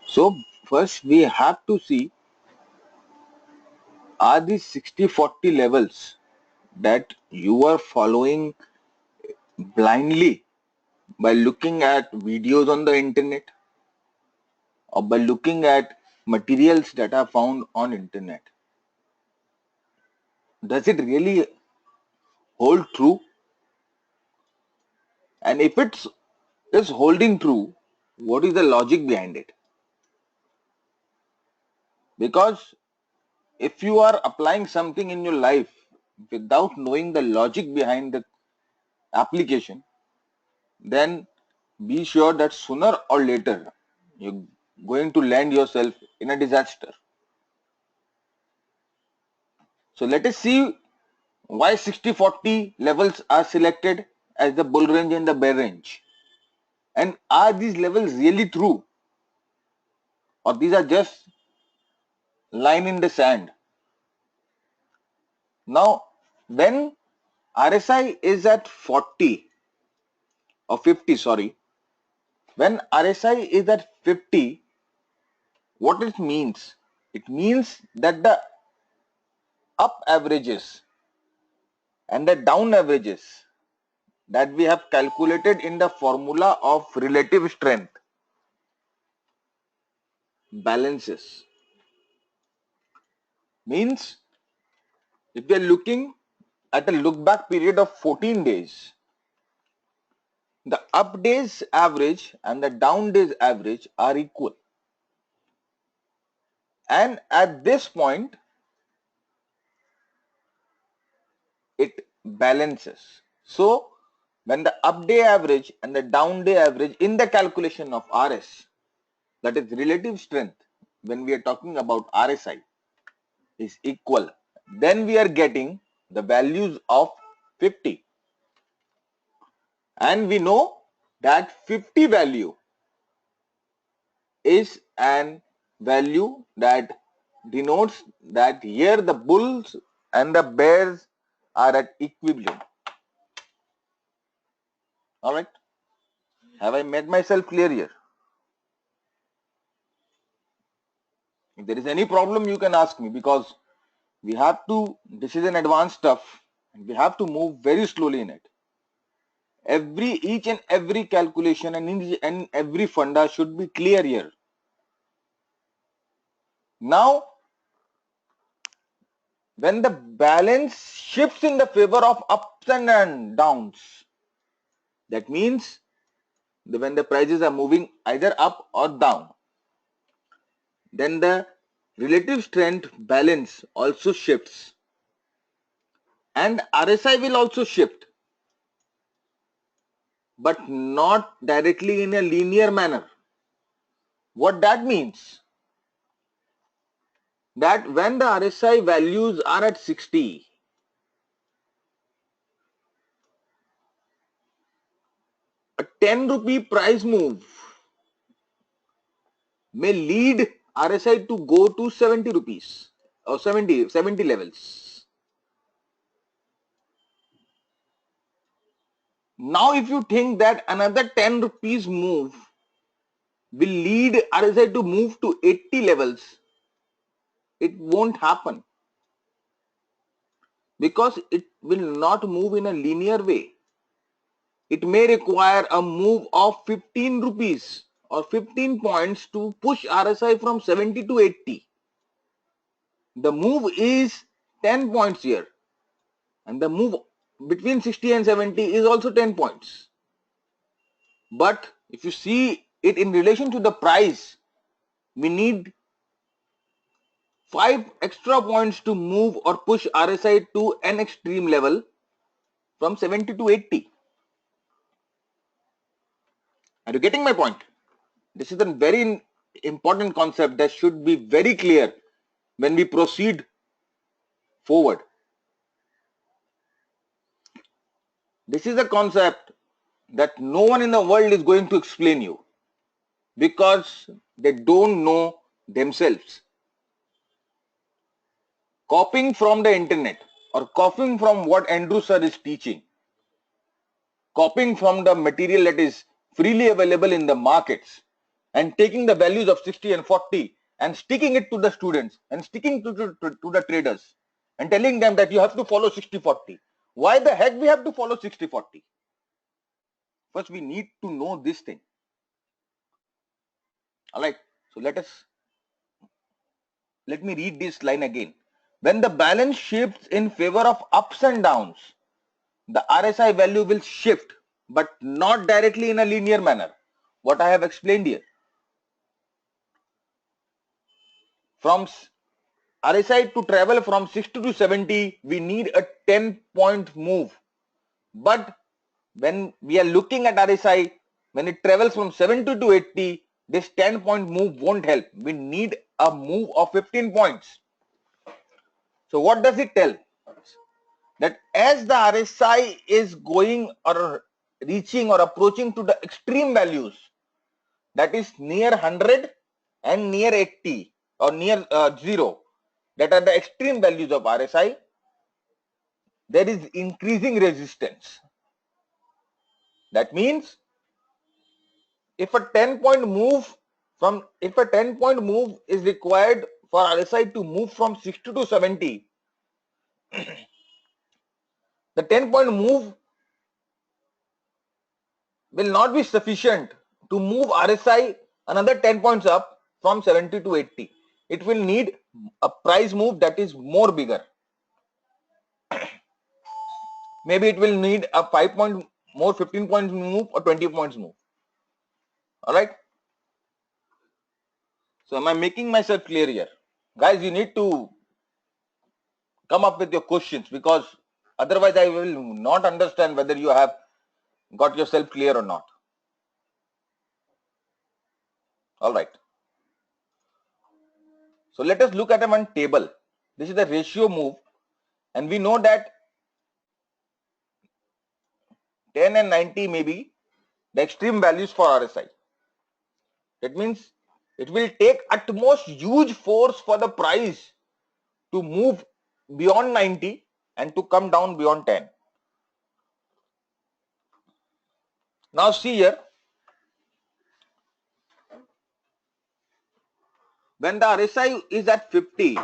So first we have to see, are these 60-40 levels that you are following blindly by looking at videos on the internet or by looking at materials that are found on internet? Does it really hold true? And if it's is holding true, what is the logic behind it? Because if you are applying something in your life without knowing the logic behind the application, then be sure that sooner or later you're going to land yourself in a disaster. So let us see why 60-40 levels are selected as the bull range and the bear range. And are these levels really true, or these are just line in the sand? Now, when RSI is at 40 or 50, sorry, when RSI is at 50, what it means? It means that the up averages and the down averages that we have calculated in the formula of relative strength balances. Means if we are looking at a look back period of 14 days, the up days average and the down days average are equal. And at this point, it balances. So when the up day average and the down day average in the calculation of RS, that is relative strength, when we are talking about RSI, is equal, then we are getting the values of 50. And we know that 50 value is an value that denotes that here the bulls and the bears are at equilibrium. All right. Have I made myself clear here? If there is any problem, you can ask me, because we have to, this is an advanced stuff and we have to move very slowly in it. Each and every calculation and every funda should be clear here. Now, when the balance shifts in the favor of ups and downs, that means when the prices are moving either up or down, then the relative strength balance also shifts and RSI will also shift, but not directly in a linear manner. What that means? That when the RSI values are at 60, a 10 rupee price move may lead RSI to go to 70 rupees or 70 levels. Now, if you think that another 10 rupees move will lead RSI to move to 80 levels, it won't happen, because it will not move in a linear way. It may require a move of 15 rupees or 15 points to push RSI from 70 to 80. The move is 10 points here, and the move between 60 and 70 is also 10 points. But if you see it in relation to the price, we need 5 extra points to move or push RSI to an extreme level from 70 to 80. Are you getting my point? This is a very important concept that should be very clear when we proceed forward. This is a concept that no one in the world is going to explain you, because they don't know themselves. Copying from the internet or copying from what Andrew sir is teaching, copying from the material that is freely available in the markets, and taking the values of 60 and 40 and sticking it to the students and sticking to the traders and telling them that you have to follow 60-40. Why the heck we have to follow 60-40? First, we need to know this thing. All right. So let me read this line again. When the balance shifts in favor of ups and downs, the RSI value will shift, but not directly in a linear manner. What I have explained here. From RSI to travel from 60 to 70, we need a 10-point move. But when we are looking at RSI, when it travels from 70 to 80, this 10-point move won't help. We need a move of 15 points. So what does it tell? That as the RSI is going or reaching or approaching to the extreme values, that is near 100 and near 80 or near 0, that are the extreme values of RSI, there is increasing resistance. That means if a 10-point move is required for RSI to move from 60 to 70, the 10-point move will not be sufficient to move RSI another 10 points up from 70 to 80. It will need a price move that is more bigger. Maybe it will need a 5-point more, 15 points move or 20 points move. All right. So am I making myself clear here? Guys, you need to come up with your questions, because otherwise I will not understand whether you have got yourself clear or not. All right. So let us look at one table. This is the ratio move, and we know that 10 and 90 may be the extreme values for RSI. That means it will take at most huge force for the price to move beyond 90 and to come down beyond 10. Now see here, when the RSI is at 50,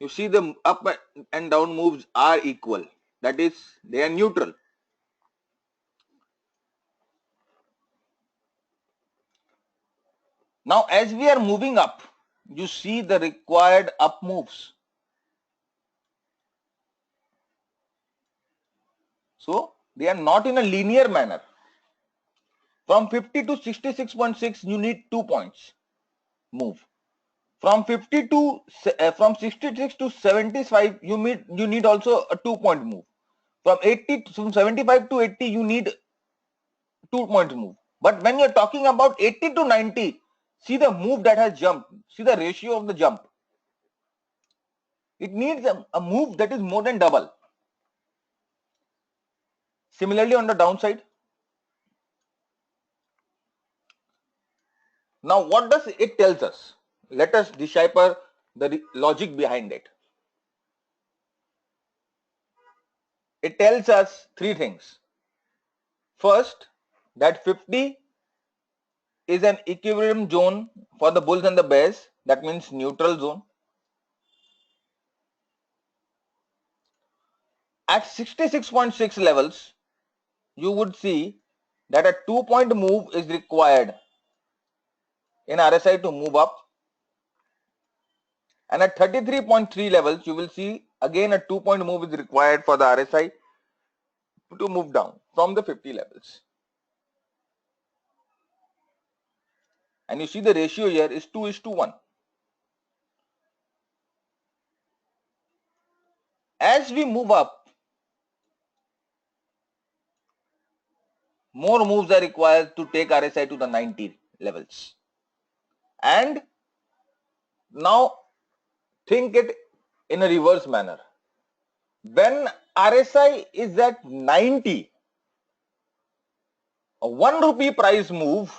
you see the up and down moves are equal. That is, they are neutral. Now as we are moving up, you see the required up moves. So they are not in a linear manner. From 50 to 66.6, you need 2 points move. From 50 to from 66 to 75, you need also a 2-point move. From 75 to 80, you need 2-point move. But when you're talking about 80 to 90, see the move that has jumped. See the ratio of the jump. It needs a move that is more than double. Similarly on the downside. Now what does it tells us? Let us decipher the logic behind it. It tells us 3 things. First, that 50 is an equilibrium zone for the bulls and the bears. That means neutral zone. At 66.6 levels, you would see that a 2-point move is required in RSI to move up, and at 33.3 levels, you will see again a 2-point move is required for the RSI to move down from the 50 levels. And you see the ratio here is 2:1. As we move up, more moves are required to take RSI to the 90 levels. And now think it in a reverse manner. When RSI is at 90, a 1 rupee price move,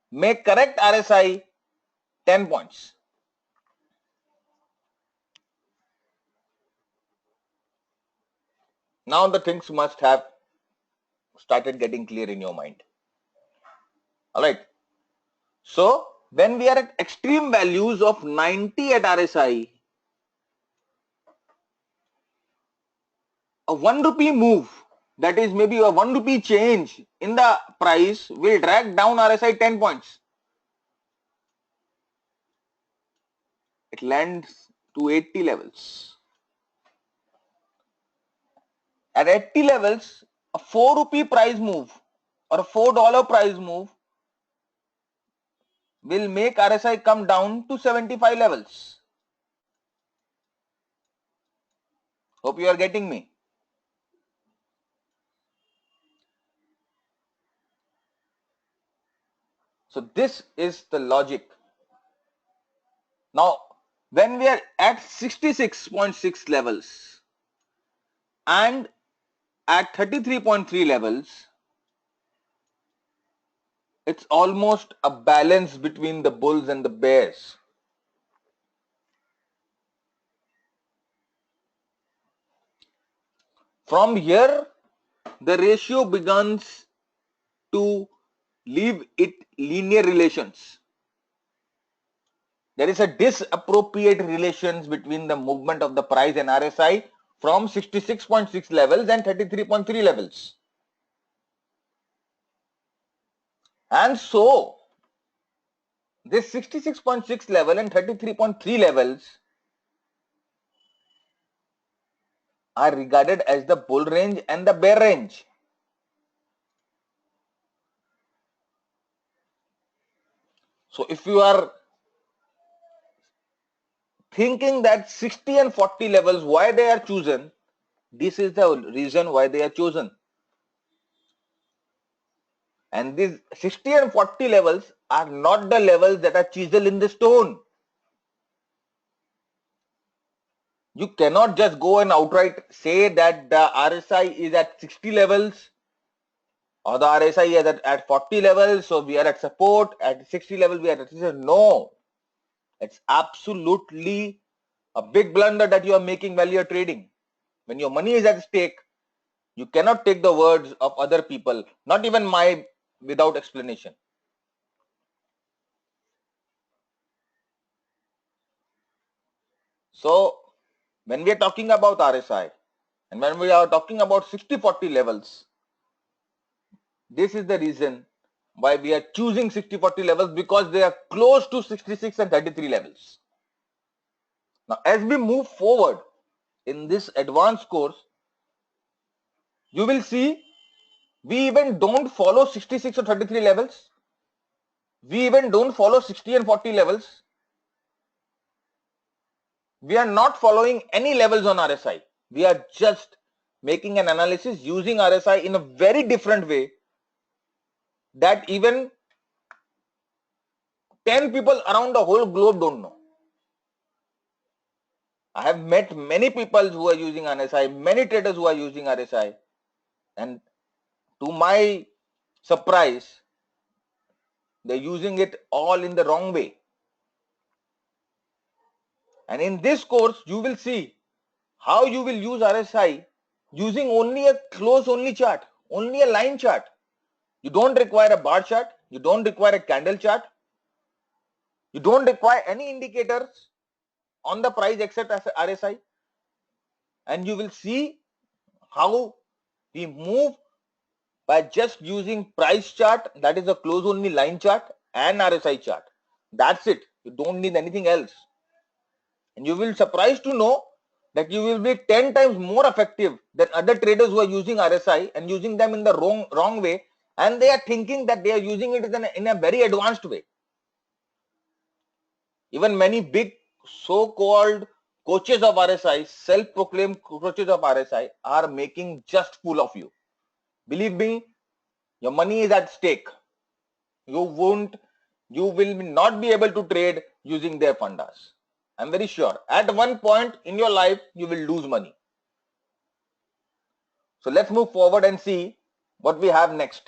may correct RSI 10 points. Now the things must have started getting clear in your mind. All right. So when we are at extreme values of 90 at RSI, a 1 rupee move, that is maybe a 1 rupee change in the price, will drag down RSI 10 points. It lands to 80 levels. At 80 levels, a 4 rupee price move or a $4 price move will make RSI come down to 75 levels. Hope you are getting me. So this is the logic. Now, when we are at 66.6 levels and at 33.3 levels, it's almost a balance between the bulls and the bears. From here, the ratio begins to leave it linear relations. There is a disappropriate relations between the movement of the price and RSI from 66.6 levels and 33.3 levels. And so, this 66.6 level and 33.3 levels are regarded as the bull range and the bear range. So if you are thinking that 60 and 40 levels, why they are chosen, this is the reason why they are chosen. And these 60 and 40 levels are not the levels that are chiseled in the stone. You cannot just go and outright say that the RSI is at 60 levels or the RSI is at 40 levels, so we are at support, at 60 levels we are at resistance. No, it's absolutely a big blunder that you are making while you are trading. When your money is at stake, you cannot take the words of other people, not even my, without explanation. So when we are talking about RSI and when we are talking about 60-40 levels, this is the reason why we are choosing 60-40 levels, because they are close to 66 and 33 levels. Now, as we move forward in this advanced course, you will see we even don't follow 66 or 33 levels. We even don't follow 60 and 40 levels. We are not following any levels on RSI. We are just making an analysis using RSI in a very different way that even 10 people around the whole globe don't know. I have met many people who are using RSI, many traders who are using RSI, and to my surprise, they're using it all in the wrong way. And in this course, you will see how you will use RSI using only a close only chart, only a line chart. You don't require a bar chart, you don't require a candle chart, you don't require any indicators on the price except as RSI, and you will see how we move by just using price chart, that is a close only line chart, and RSI chart. That's it. You don't need anything else. And you will surprised to know that you will be 10 times more effective than other traders who are using RSI and using them in the wrong way, and they are thinking that they are using it in a very advanced way. Even many big so-called coaches of RSI, self-proclaimed coaches of RSI, are making just fool of you. Believe me, your money is at stake. You will not be able to trade using their fundas. I'm very sure at one point in your life you will lose money. So let's move forward and see what we have next.